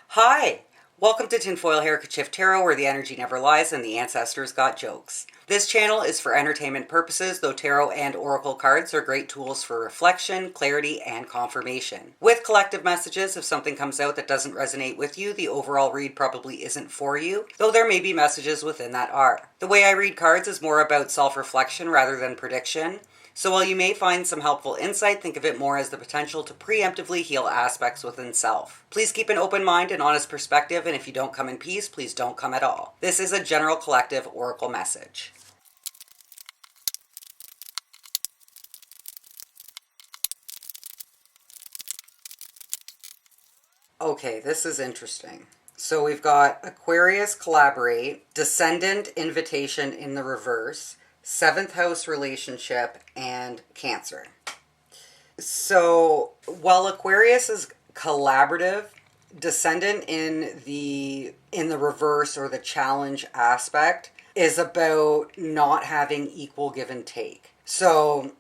Hi! Welcome to Tinfoil Handkerchief Tarot, where the energy never lies and the ancestors got jokes. This channel is for entertainment purposes, though tarot and oracle cards are great tools for reflection, clarity, and confirmation. With collective messages, if something comes out that doesn't resonate with you, the overall read probably isn't for you, though there may be messages within that are. The way I read cards is more about self-reflection rather than prediction. So while you may find some helpful insight, think of it more as the potential to preemptively heal aspects within self. Please keep an open mind and honest perspective, and if you don't come in peace, please don't come at all. This is a general collective oracle message. Okay, this is interesting. So we've got Aquarius collaborate, descendant invitation in the reverse, seventh house relationship, and Cancer. So while Aquarius is collaborative, descendant in the reverse or the challenge aspect is about not having equal give and take. So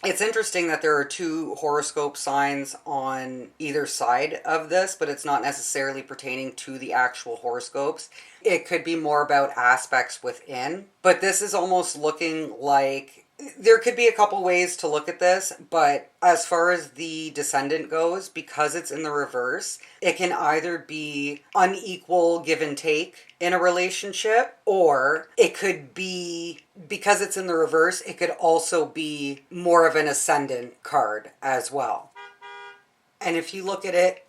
it's interesting that there are two horoscope signs on either side of this, but it's not necessarily pertaining to the actual horoscopes. It could be more about aspects within, but this is almost looking like there could be a couple ways to look at this, but as far as the descendant goes, because it's in the reverse, it can either be unequal give and take in a relationship, or it could be, because it's in the reverse, it could also be more of an ascendant card as well. And if you look at it,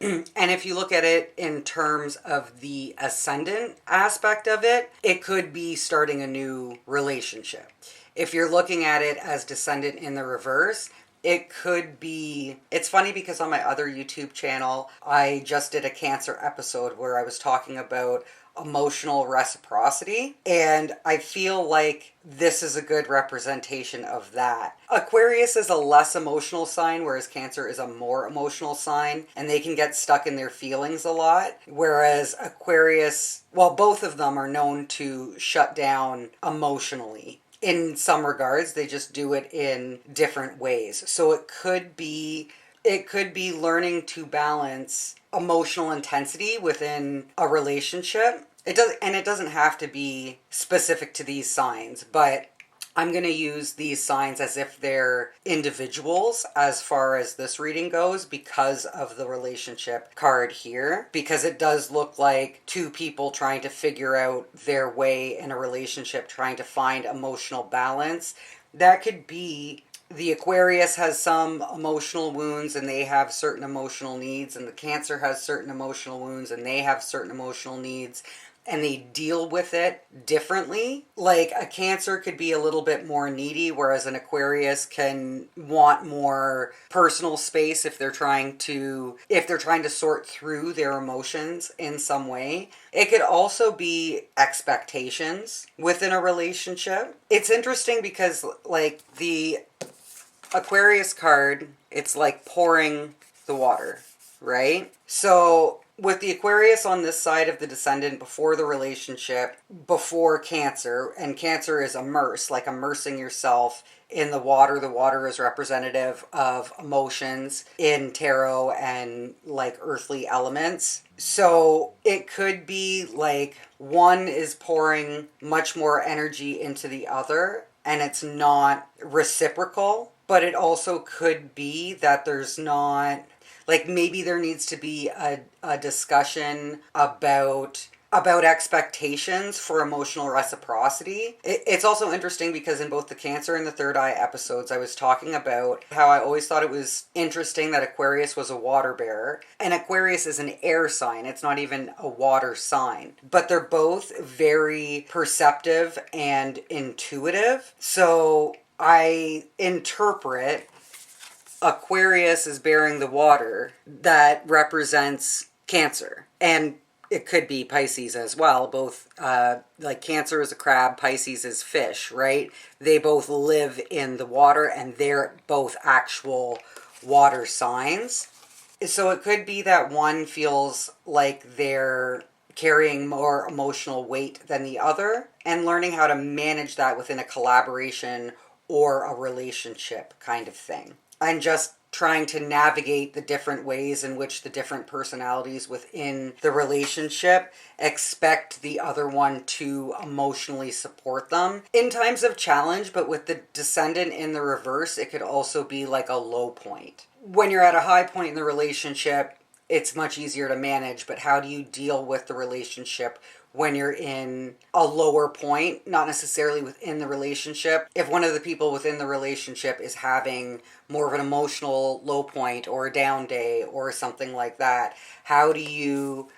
in terms of the ascendant aspect of it, it could be starting a new relationship. If you're looking at it as descendant in the reverse, it could be, it's funny because on my other YouTube channel, I just did a Cancer episode where I was talking about emotional reciprocity, and I feel like this is a good representation of that. Aquarius is a less emotional sign, whereas Cancer is a more emotional sign, and they can get stuck in their feelings a lot, whereas Aquarius, well, both of them are known to shut down emotionally. In some regards, they just do it in different ways. So it could be learning to balance emotional intensity within a relationship. It doesn't have to be specific to these signs, but I'm going to use these signs as if they're individuals as far as this reading goes because of the relationship card here, because it does look like two people trying to figure out their way in a relationship, trying to find emotional balance. That could be the Aquarius has some emotional wounds and they have certain emotional needs, and the Cancer has certain emotional wounds and they have certain emotional needs, and they deal with it differently. Like a Cancer could be a little bit more needy, whereas an Aquarius can want more personal space if they're trying to sort through their emotions in some way. It could also be expectations within a relationship. It's interesting because like the Aquarius card, it's like pouring the water, right? So with the Aquarius on this side of the descendant before the relationship, before Cancer, and Cancer is immerse, like immersing yourself in the water. The water is representative of emotions in tarot and like earthly elements. So it could be like one is pouring much more energy into the other and it's not reciprocal, but it also could be that there's not, like maybe there needs to be a discussion about expectations for emotional reciprocity. It's also interesting because in both the Cancer and the Third Eye episodes, I was talking about how I always thought it was interesting that Aquarius was a water bearer, and Aquarius is an air sign. It's not even a water sign, but they're both very perceptive and intuitive. So I interpret Aquarius is bearing the water that represents Cancer, and it could be Pisces as well. Both, like Cancer is a crab, Pisces is fish, right? They both live in the water and they're both actual water signs. So it could be that one feels like they're carrying more emotional weight than the other, and learning how to manage that within a collaboration or a relationship kind of thing. And just trying to navigate the different ways in which the different personalities within the relationship expect the other one to emotionally support them in times of challenge. But with the descendant in the reverse, it could also be like a low point. When you're at a high point in the relationship, it's much easier to manage, but how do you deal with the relationship when you're in a lower point, not necessarily within the relationship? If one of the people within the relationship is having more of an emotional low point or a down day or something like that, how do you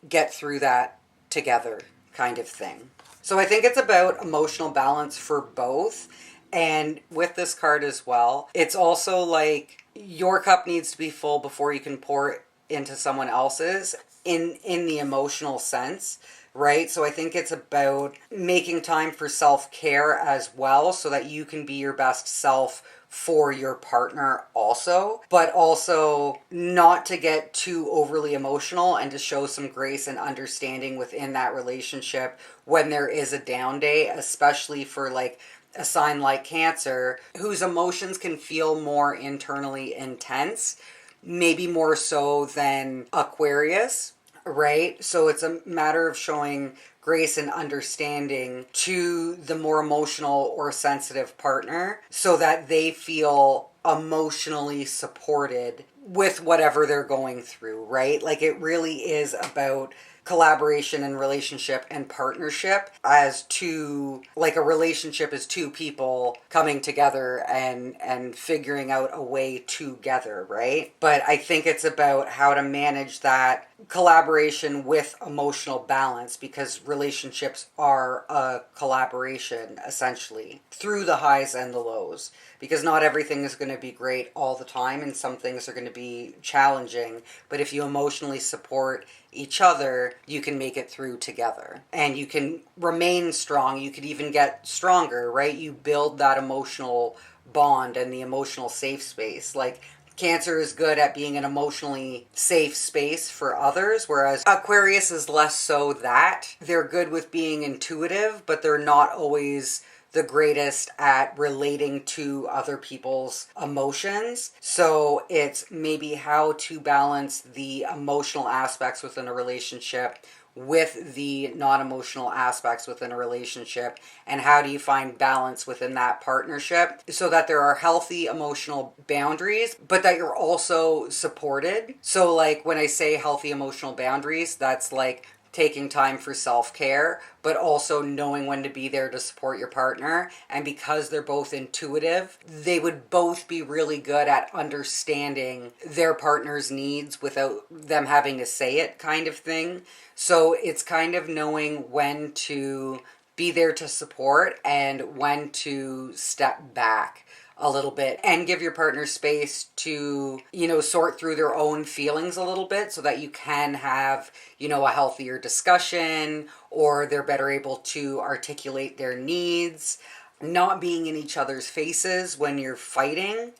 get through that together, kind of thing? So I think it's about emotional balance for both. And with this card as well, it's also like your cup needs to be full before you can pour into someone else's in the emotional sense, right? So I think it's about making time for self-care as well, so that you can be your best self for your partner also, but also not to get too overly emotional and to show some grace and understanding within that relationship when there is a down day, especially for like a sign like Cancer, whose emotions can feel more internally intense, maybe more so than Aquarius, right? So it's a matter of showing grace and understanding to the more emotional or sensitive partner so that they feel emotionally supported with whatever they're going through, right? Like it really is about collaboration and relationship and partnership as two, like a relationship is two people coming together and figuring out a way together, right? But I think it's about how to manage that collaboration with emotional balance, because relationships are a collaboration essentially through the highs and the lows, because not everything is going to be great all the time and some things are going to be challenging, but if you emotionally support each other, you can make it through together and you can remain strong. You could even get stronger, right? You build that emotional bond and the emotional safe space. Like Cancer is good at being an emotionally safe space for others, whereas Aquarius is less so that. They're good with being intuitive, but they're not always the greatest at relating to other people's emotions. So it's maybe how to balance the emotional aspects within a relationship with the non-emotional aspects within a relationship, and how do you find balance within that partnership so that there are healthy emotional boundaries but that you're also supported. So like when I say healthy emotional boundaries, that's like taking time for self-care, but also knowing when to be there to support your partner. And because they're both intuitive, they would both be really good at understanding their partner's needs without them having to say it, kind of thing. So it's kind of knowing when to be there to support and when to step back a little bit and give your partner space to, sort through their own feelings a little bit so that you can have, a healthier discussion, or they're better able to articulate their needs. Not being in each other's faces when you're fighting,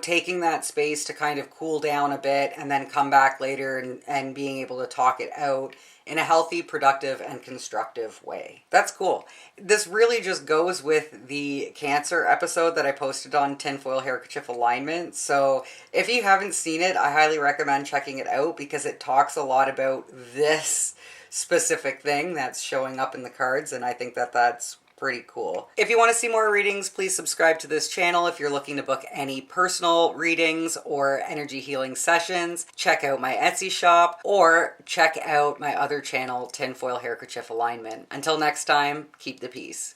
taking that space to kind of cool down a bit and then come back later and being able to talk it out in a healthy, productive, and constructive way. That's cool. This really just goes with the Cancer episode that I posted on tinfoil handkerchief alignment. So if you haven't seen it, I highly recommend checking it out because it talks a lot about this specific thing that's showing up in the cards, and I think that that's pretty cool. If you want to see more readings, please subscribe to this channel. If you're looking to book any personal readings or energy healing sessions, check out my Etsy shop or check out my other channel, Tinfoil Handkerchief Alignment. Until next time, keep the peace.